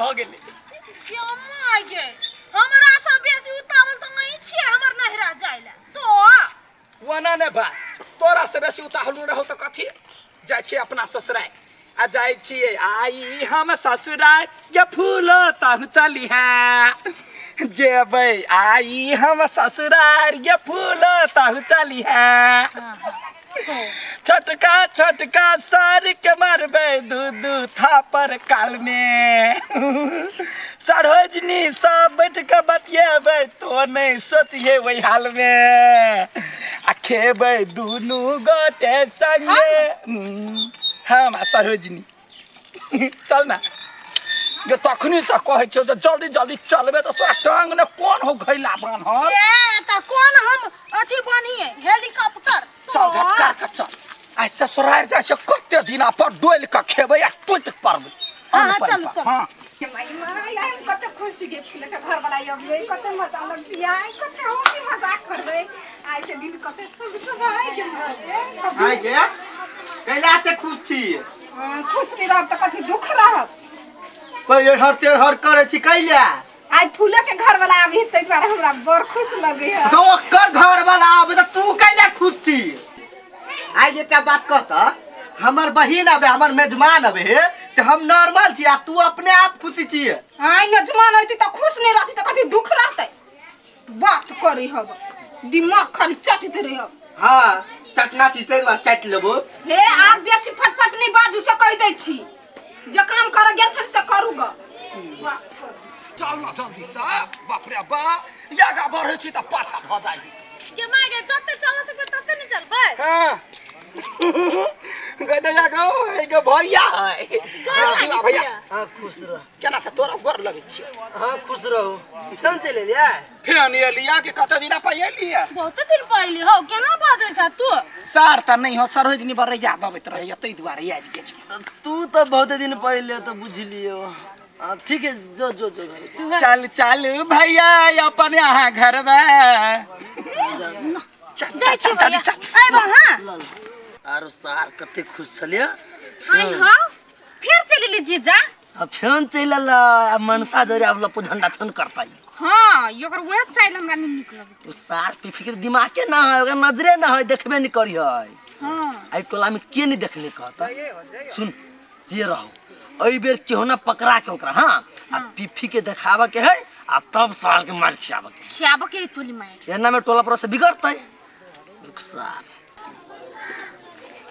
भ गेले क्यों माय गे हमरा से बेसी उतावल त नहीं छिए हमर नहरा जाइला तो वना ने बा तोरा से बेसी उतावल रहो त कथी जाय छी अपना ससुराल आ जाय छी आई हम ससुराल ये फूल ताहु चली है जेबै आई हम ससुराल ये फूल ताहु चली है छोटका छोटका सर के मारबे दूधू थापर काल में सरोजनी सब बैठ के बतिएबै तो नहीं सोचिए वही हाल में आ खेबै दुनू गोटे संगे हम सरोजनी चल ना जे तखनी से कहै छौ त जल्दी जल्दी चलबे त तोरा टांग ने कोन हो घैला बान हम ए त कोन हम अथी बनिए हेलीकॉप्टर चल झटका के चल आ ससुराल जाय से कते दिन पर डोल के खेबै आ टुट परबै हां चल चल हां माई यार कते खुशी के फूल के घर वाला ये कते मजा लगती है कते हम की मजाक करबे आज से दिन कते सब सब है के हाय के कैला ते खुश छी खुश के रह त कथि दुख रह पहिले हर करे छी कैला आज फूल के घर वाला आबी तै द्वारा हमरा बड़ खुश लगे है तो ओकर घर वाला आबे त तू कैला खुश छी आज एकटा बात कहत हमर बहिन आबे हमर मेजमान आबे त हम नॉर्मल छी आ तू अपने आप खुशी छी हां मेजमान होती त खुश नहीं रहती त कथि दुख रहते बात करी हब दिमाग खाली चटत रह हां चटना छी तै बार चट लेबो हे आप बेसी फटफट नहीं बाजू से कह दै छी जे काम कर गेल छल से करू ग चल ना जल्दी से बाप रे बा यागा बढ़ै छी त पाछा भ जाई के माय गे जते चल सके तते नहीं चलबै हां गदे यागा के भैया है भैया हां खुश रह केना छ तोरा गोर लगै छी हां खुश रहू कौन चले लिया फेन एलिया के कते दिन पहिले लिया बहुत दिन पहिले हो केना बाजै छ तू सार त नहीं हो सरोजनी बर याद आबैत रहै तै दुआरे आबि गेल तू तो बहुत दिन पहले तो बुझ लियो ठीक है जो जो जो चल चल भैया अपन यहाँ घर में जाय छी भैया आइ बा हां आरो सार कते खुश छलिया हाय हां फिर चली जीजा अब फेन चलल मनसा जरे अब लपु झंडा फेन करता हां योकर वह चाइल हमरा नहीं निक लगे तो सार पे फिक्र दिमाग के ना है ओकर नजरे ना है देखबे नहीं करी है हां आई टोला में के नहीं देखने कहता सुन जे रहो ओइ बेर केहू ना पकड़ा के ओकरा हां आ पिफी के देखावा के है आ तब साल के मार खियावा के तोली माय एना में टोला पर से बिगड़तै रुखसार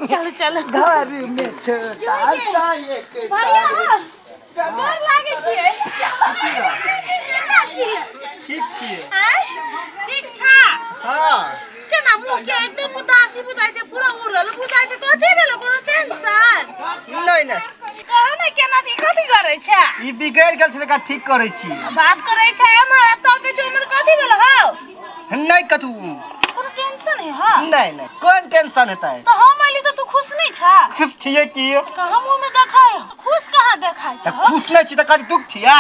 चल चल घर में छोटा सा एक भैया गोर लागे छिए केना छिए ठीक छिए ठीक छ हां केना मुंह के एकदम उदासी बुझाइ छै पूरा उड़ल बुझाइ छै कथि भेल कोनो टेंशन नहीं नहीं कह ना केना से कथि करै छै ई बिगड़ गेल छले का ठीक करै छी बात करै छै हमरा त के छै हमर कथि भेल हौ नहीं कथू कोनो टेंशन है हां नहीं नहीं कौन टेंशन होता है तो हम आइली तो तू खुश नहीं छ खुश छिए की कहां मुंह में देखाय खुश कहां देखाय छ खुश नहीं छी त कथि दुख छिए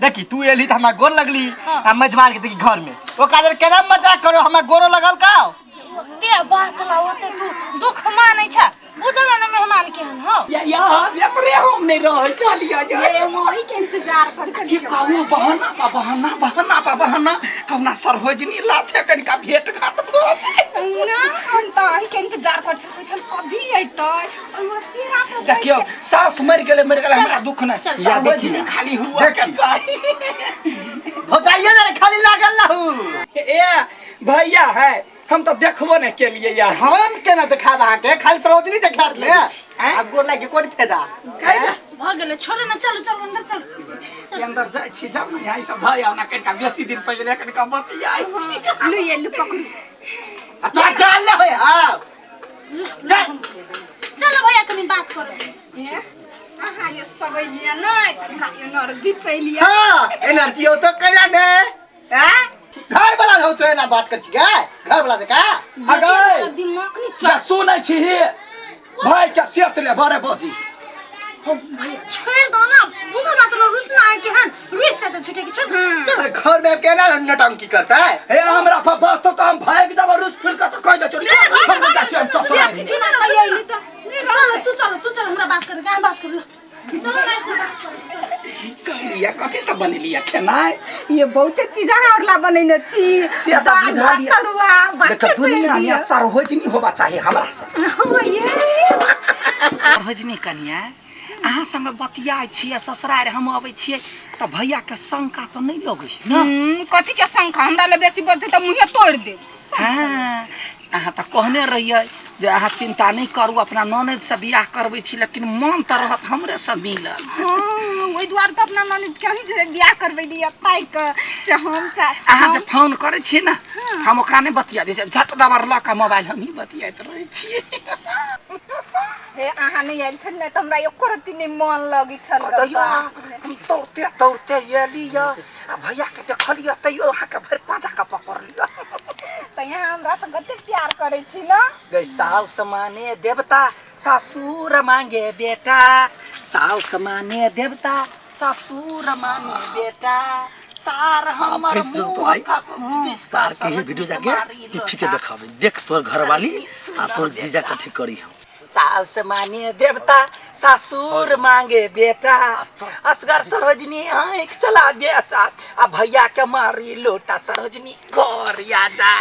देखी तू एली त हमरा गोर लगली आ मेजबान के देखी घर में ओ काजर केना मजाक करो हमरा गोरो लगल का ते बात ला होते तू दुख मानै छ बुझल न मेहमान केहन हो या बेतरे हम नहीं रह चलिया ये मोही के इंतजार कर कि कहूं बहाना कौना सरोजनी लाथे कनिका भेट घाट भ जाए ना हम त ही के इंतजार कर छ कभी अइतै हमरा सिरा पे देखियो सास मर गेले हमरा दुख ना सरोजनी खाली हुआ के चाहिए हो जाइए ना खाली लागल रहू ए भैया है हम तो देखबो नहीं के लिए यार हम केना देखाब आहा के खाली सरोजनी देखा ले अब गोर लागे कोन फायदा भ गेले छोड़ ना चल चल अंदर चल अंदर जाय छी जाऊ ना यही सब भय आना कनिका बेसी दिन पहिले कनिका बतियाई छी लु ये लु पकड़ू आ तो चल ले होय आ चलो भैया कनी बात करो ये आहा ये सब लिया ना इतना एनर्जी चाहिए हां एनर्जी हो तो कैला ने हैं घर वाला हो तो ना बात कर छी का घर वाला देखा अगर दिमाग नहीं जा सुनै छी भाई के सेत ले बारे बजी हो भैया छोड़ दो ना बुझल बात न रुसना है केहन रुस से तो छूटे के छोड़ चल घर में केना नटंकी करता है हे हमरा पर बस तो हम भाग जब रुस फिर का तो कह दे चल हम जा छी हम सब भैया ये तो तू चल हमरा बात कर कहां बात कर चलो ना बात कर लिया कथी सब बनेलिया खेनाय ये बहुते चीज अहाँ अगला बनैने छी से त बुझा लिया तरुआ देख दुनिया में सरोजनी होबा चाहिए हमरा से हो ये सरोजनी कनिया अहाँ संग बतियाइ छियै ससुरार हम अबै छियै त भैया के शंका त नहीं लगै न कथी के शंका हमरा ले बेसी बजते त मुंहे तोड़ देब हाँ अहाँ त कहने रहियै जे अहाँ चिंता नहीं करू अपना ननद से बियाह करबै छी लेकिन मन त रहत हमरे से मिलल हां ओइ द्वार त अपना ननद कहि जे बियाह करबैली पाई के से हम सा अहाँ जे फोन करे छी ना हम ओकरा नहीं बतिया दे झट दबार ल के मोबाइल हम ही बतियात रहै छी हे अहाँ नहीं आइल छल त हमरा एको रति नहीं मन लगी छल हम तोड़ते तोड़ते ये लिया भैया के देखलिया तैयो अहाँ के भर पाजा का पकड़ लिया त यहाँ हमरा से कते प्यार करे छी ना गै साउस माने देवता ससुर मांगे बेटा साउस माने देवता ससुर माने बेटा सार हमर सार के ही वीडियो जाके पीफी के देखावे देख तोर घर वाली आ तोर जीजा कथी करी हम साउस माने देवता ससुर मांगे बेटा असगर सरोजनी आँख चला बेटा आ भैया के मारी लोटा सरोजनी घर आ जा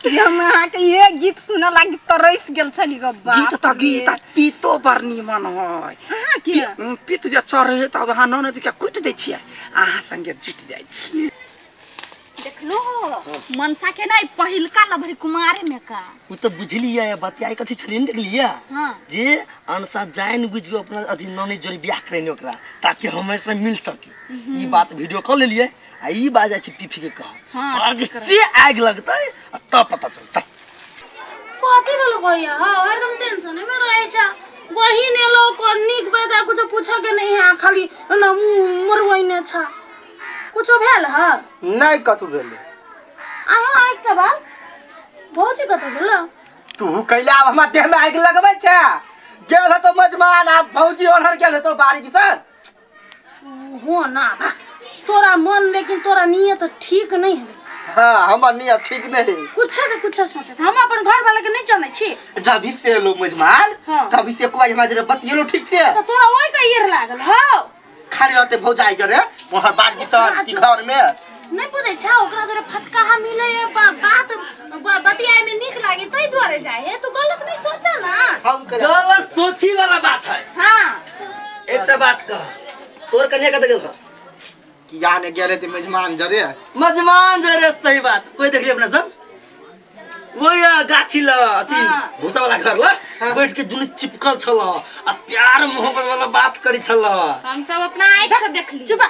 हम अहाँ के ये गीत सुन लागी तरस गेल छली गब्बा गीत त गीत पीतो बरनी मन होय अहाँ के पीत जे चढ़े त अहाँ ननद के कुट दै छियै अहाँ संगे जुट जाइ छी देखलो मनसा के नहीं पहिलका लभरी कुमारे में का उ त बुझलिया बतियाई कथी छली न देखलिया हां जे अनसा जान बुझियो अपना अथी ननद जोड़ी बियाह करेने ओकरा ताकि हमेशा मिल सके ई बात वीडियो कॉल ले लिए आ ई बाजा छी पीफी के कह हाँ, से आग लगतै त पता चलतै कथी बोल भैया हां एकदम टेंशन में रहे छ वही ने लोग को निक बेजा कुछ पूछो के नहीं है खाली न मरवइने छ कुछ भेल ह नहीं कथु भेले आयो आइ के बाद भौजी कत भेल तू कैला अब हमरा देह में आग लगबै छ गेल तो मजमान आ भौजी ओनहर गेल तो बारी किसान हो ना तोरा मन लेकिन तोरा नियत ठीक नहीं है हां हमर नियत ठीक नहीं है कुछ से कुछ सोचे हम अपन घर वाला के नहीं जाने छी जब से लो मजमान हाँ। तभी से कोई हमरा जरे बतियलो ठीक से तो तोरा ओइ का ईर लागल हो खाली रहते भौजाई जरे वहां बार किसान की घर में नहीं बुझे छ ओकरा जरे फटका मिले बात बतियाए में निक लागे तई द्वारे जाए है तू गलत नहीं सोचा ना हम गलत सोची वाला बात है हां एकटा बात कह तोर कन्या कत गेल कि जाने गेले ते मेजमान जरे सही बात कोई देख लिया अपना सब वो या गाछी ल अथी भूसा वाला घर ल बैठ के दुनु चिपकल छल आ प्यार मोहब्बत वाला बात करी छल हम सब अपना आंख से देख ली चुप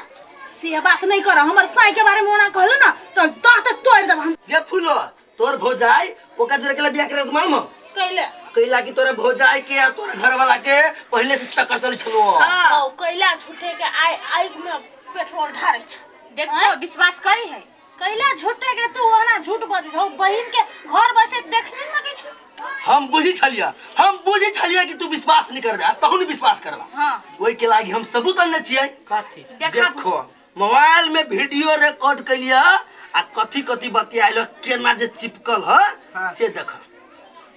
से बात नहीं कर हमर साई के बारे में ओना कहलो ना तो दांत तोड़ देब हम ये फूलो तोर भौजाई ओका जोरे के बियाह करे मालूम कैले कैला की तोरे भौजाई के आ तोरे घर वाला के पहले से चक्कर चली छलो हां कैला झूठे के आई में पेट्रोल ढारै छ देखो विश्वास करी है कैला झूठे के तू ओना झूठ बजे हो बहिन के घर बसे देख नहीं सकै छ हम बुझी छलिया कि तू विश्वास नहीं करबे आ तहु नहीं विश्वास करबा हां ओई के लागी हम सबूत अनले छियै काथी देखो मोबाइल में वीडियो रिकॉर्ड कलिया आ कथी कथी बतियाइलो केना जे चिपकल ह से देख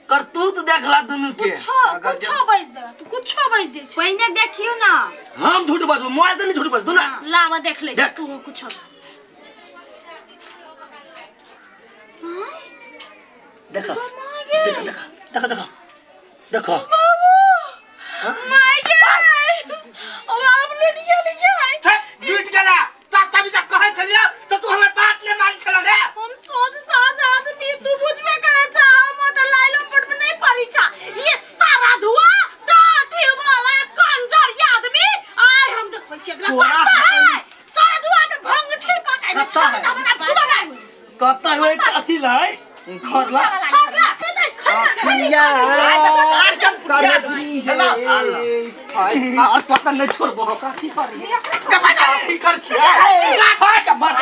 करतूत देखला दुनु के कुछ बज दे तू कुछ बज दे छ पहिने देखियो ना हम झूठ बजबो मोबाइल त नहीं झूठ बजदो ना लावा देख ले तू कुछ देखो देखो देखो देखो माय गॉड अब आप लड़कियां लेके आए लूट गेला तभी तक कहै छलिया तो तू हमर बात ले मान छला रे हम सोच साज आदमी तू बुझबे करे छ हम त लाइलो पट में नहीं पड़ी छ ये सारा धुआ टाटी वाला कंजर आदमी आय हम देखै छी अगला सारा धुआ में भंग ठीक का के हमरा भूल नहीं कत होय अथी लै घर ला और पता नहीं छोड़बो काठी करी काठी कर छी का बात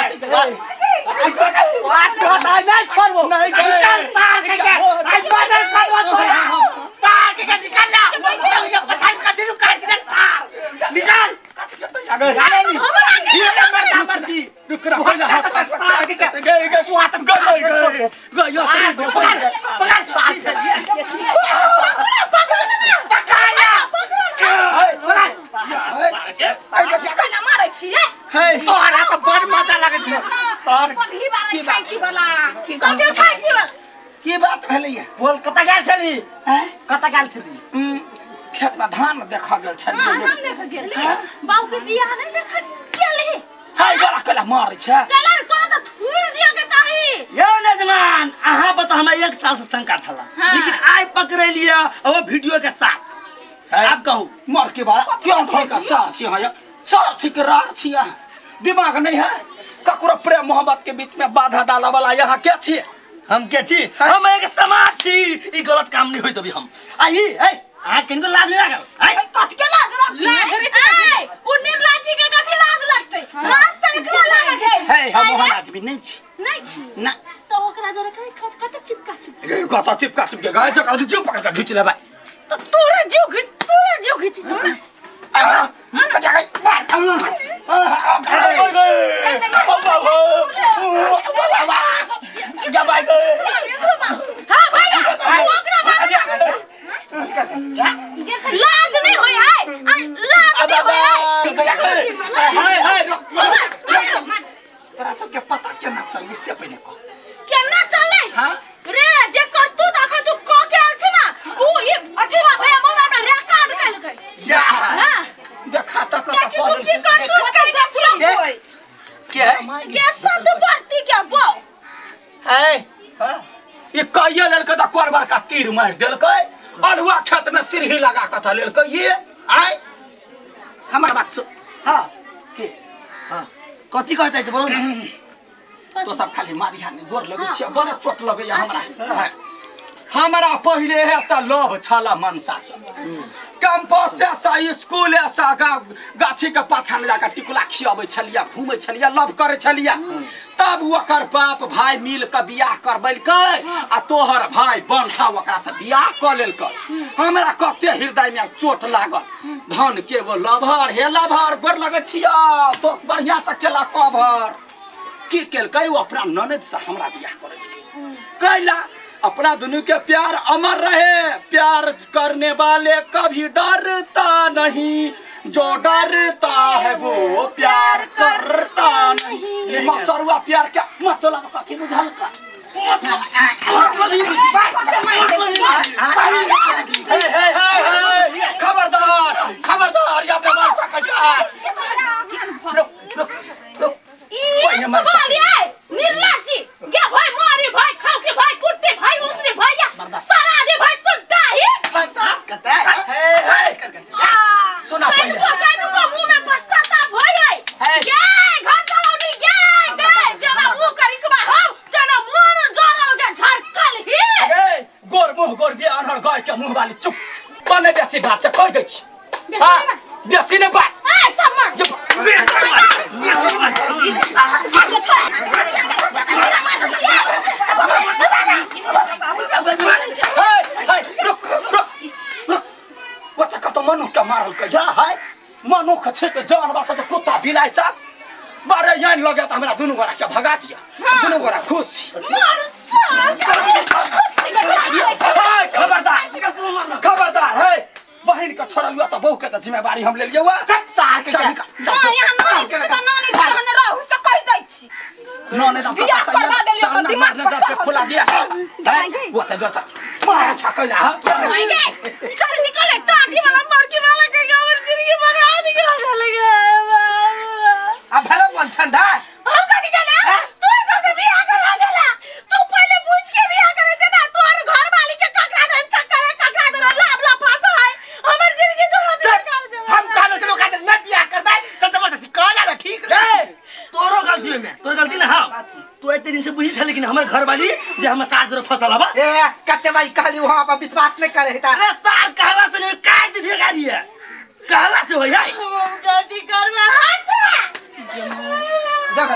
नहीं छोड़बो नहीं निकल साल के आई बदल करबो तोरा साल के निकल ला पछाड़ का दिनु काट दे तार निकल मरती रुकरा होय ना हंस गए तू हाथ गए गयो पकड़ साल भेलैया बोल कतऽ गेल छली कतऽ गेल छली खेत में धान देखा गेल छलियै हम देख गेल बाऊ के बियाह नहीं देख गेली हाय बड़ा कला मारै छै कलर तोरा त थूर दिया के चाही यो नजमान अहाँ बता हमरा 1 साल से शंका छला लेकिन आइ पकड़े लिया और वीडियो के साथ आप कहू मर के बाला क्यों ढोल का सार छी हां सार छी के रार छी दिमाग नहीं है ककरो प्रेम मोहब्बत के बीच में बाधा डाला वाला यहाँ क्या छी हम के छी हम एक समाज छी ई गलत काम नहीं होई तभी हम आई ए आ किनको लाज नहीं लागल आई कथि के लाज रे उ निर्लाजी के कथि लाज लगतै लाज त एकरा लागे है हम मोहन आदमी नहीं छी ना तो ओकरा जरे कत चिपका कत चिपका चिपके गए जका जो पकड़ के खींच ले भाई तो तोरे जो खींच जा लाज नहीं होई है लाज नहीं होई तोरा सबके पता केना चल उससे पहले को केना चले हां रे जे करतू त अखन तू क के आल छ ना उ ई अथिबा भैया मोबाइल में रिकॉर्ड कैल गई जा हां देखा त क्या की तू की करतू कर दे कोई क्या है के सब पार्टी क्या बो है ये कहिए लड़का तो कोरबार का तीर मार देलकै अरुआ खेत में सिरही लगा के था लेलकै ये आय हमर बात सुन हां के हां कथि कह चाहै छ बोलू न तो सब खाली मारिया ने गोर लगे छियै बड़ा चोट लगे हमरा हमरा पहिले ऐसा लोभ छला मनसा से कैंपस से स्कूल से गाछी के पाछा ले जाकर टिकुला खियाबै छलिया घूमै छलिया लव करे छलिया तब ओकर बाप भाई मिल के बियाह करबैलकै आ तोहर भाई बंठा ओकरा से बियाह क लेलकै हमरा कते हृदय में चोट लागल धन के वो लभर हे लभर गोर लगे छिया तो बढ़िया से केला कभर की केलकै वो अपना ननद से हमरा बियाह करे कैला अपना दोनों के प्यार अमर रहे प्यार करने वाले कभी डरता नहीं जो डरता है वो प्यार करता नहीं मसरुआ प्यार क्या मतलब कथी बुझल का खबरदार खबरदार या पे मार सकता रुक ई सवालिया निर्लज्जी के भाई मारी भाई खाओ के भाई कुट्टे भाई उसने भैया सारा दे भाई सुनता है सुना पहले कानू का मुंह में पछताता भई के घर चलाउनी के जना मुंह करी के बा हो जना मन जरल के झरकल ही गोर मुंह गोर दिया अनहर गाय के मुंह वाली चुप कने बेसी बात से कह दै छी हां बेसी ने बात ए सब मन जब बेसी मनुख के मारल के जा है मनुख छे के जानवर से कुत्ता बिलाई सा बारे यान लगे त हमरा दुनु गोरा के भगा दिया दुनु गोरा खुश खबरदार खबरदार है बहन का छोड़ा लिया त बहू के त जिम्मेवारी हम ले लियो सार के हां यहां नहीं कुछ त नानी घर में रहू से कह दै छी नने त बियाह करवा देलियो त दिमाग पे फुला दिया है वो त जैसा मार छकला चल निकले टाटी वाला मार्की वाला के गावर जिंदगी बना निकला लगे अब भलो मन ठंडा हम कथि केले तू सब के बियाह करवा देला तू पहले पूछ के बियाह करे दे ना तोर घर वाली के ककरा दन ककरा दन लाभ फासा है हमर जिंदगी तो कर दे हम कहले चलो का न बियाह करबै त जबरदस्ती कहला ठीक ले तोरो गलती में तोर गलती ना हां तू एते दिन से बुझी छ लेकिन हमर घर वाली जे हम सार जरो फसल हबा ए कते भाई कहली वहां पर विश्वास नहीं करे त अरे सार कहला से नहीं काट दी गाड़ी है कहला से हो जाए गलती कर में हाथ देख